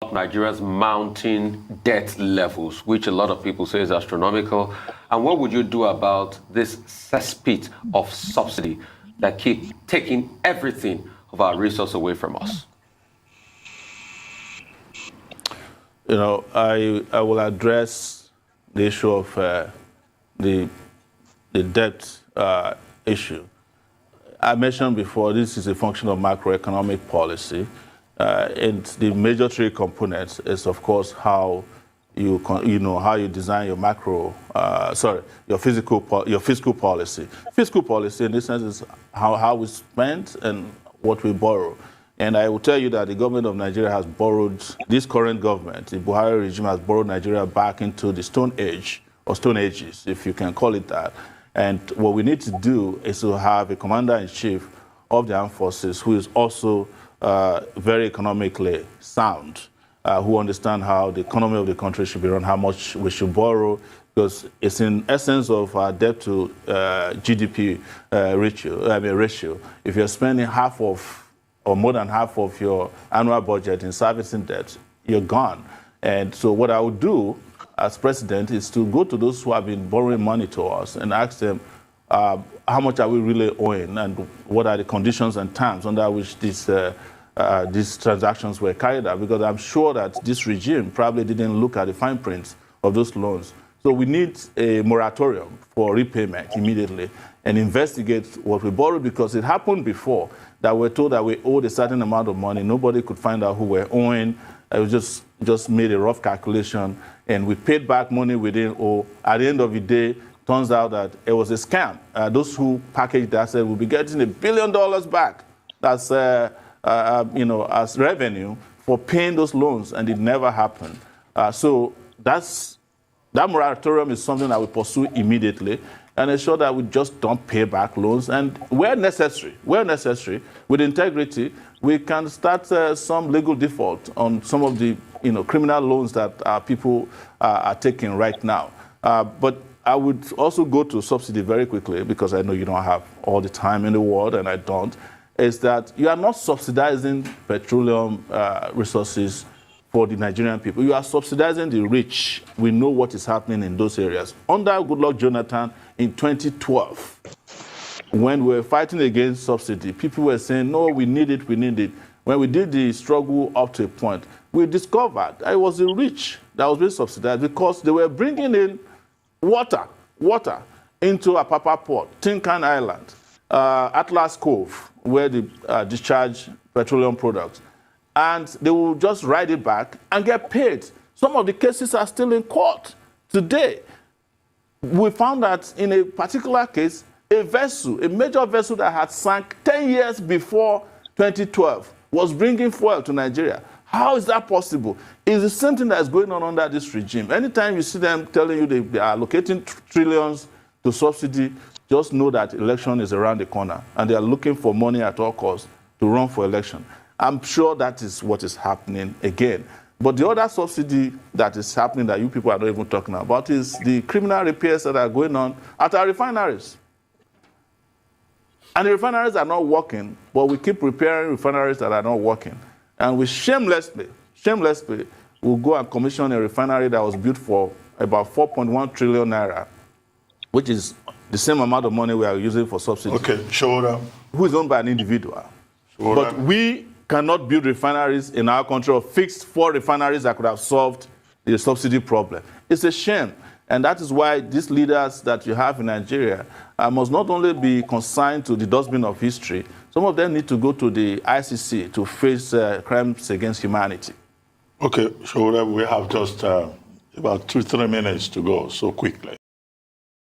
Nigeria's mounting debt levels, which a lot of people say is astronomical? And what would you do about this cesspit of subsidy that keep taking everything of our resource away from us? You know, I will address the issue of the debt issue. I mentioned before, this is a function of macroeconomic policy. And the major three components is, of course, how how you design your your fiscal policy. Fiscal policy, in this sense, is how we spend and what we borrow. And I will tell you that the government of Nigeria has borrowed, this current government, the Buhari regime has borrowed Nigeria back into the Stone Age, or Stone Ages, if you can call it that. And what we need to do is to have a commander-in-chief of the armed forces who is also very economically sound, who understand how the economy of the country should be run, how much we should borrow, because it's in essence of our debt to GDP ratio. If you're spending half of, or more than half of your annual budget in servicing debt, you're gone. And so what I would do as president is to go to those who have been borrowing money to us and ask them, how much are we really owing, and what are the conditions and terms under which these transactions were carried out? Because I'm sure that this regime probably didn't look at the fine print of those loans. So we need a moratorium for repayment immediately and investigate what we borrowed, because it happened before that we're told that we owed a certain amount of money. Nobody could find out who we're owing. It was just made a rough calculation, and we paid back money we didn't owe. At the end of the day, turns out that it was a scam. Those who packaged that said we'll be getting $1 billion back. That's as revenue for paying those loans, and it never happened. So that moratorium is something that we pursue immediately, and ensure that we just don't pay back loans. And where necessary, with integrity, we can start some legal default on some of the criminal loans that people are taking right now. But I would also go to subsidy very quickly, because I know you don't have all the time in the world, and I don't, is that you are not subsidizing petroleum resources for the Nigerian people. You are subsidizing the rich. We know what is happening in those areas. Under Goodluck Jonathan in 2012, when we were fighting against subsidy, people were saying, no, we need it, we need it. When we did the struggle up to a point, we discovered that it was the rich that was being subsidized, because they were bringing in water into Apapa Port, Tin Can Island, Atlas Cove, where they discharge petroleum products. And they will just ride it back and get paid. Some of the cases are still in court today. We found that in a particular case, a major vessel that had sunk 10 years before 2012 was bringing fuel to Nigeria. How is that possible? It's the same thing that is going on under this regime. Anytime you see them telling you they are allocating trillions to subsidy, just know that election is around the corner, and they are looking for money at all costs to run for election. I'm sure that is what is happening again. But the other subsidy that is happening that you people are not even talking about is the criminal repairs that are going on at our refineries. And the refineries are not working, but we keep repairing refineries that are not working. And we shamelessly, will go and commission a refinery that was built for about 4.1 trillion naira, which is the same amount of money we are using for subsidy. Okay, Sowore. Who is owned by an individual. Sowore. But we cannot build refineries in our country, or fix 4 refineries that could have solved the subsidy problem. It's a shame. And that is why these leaders that you have in Nigeria must not only be consigned to the dustbin of history, some of them need to go to the ICC to face crimes against humanity. Okay, Sowore, we have just about 2-3 minutes to go, so quickly.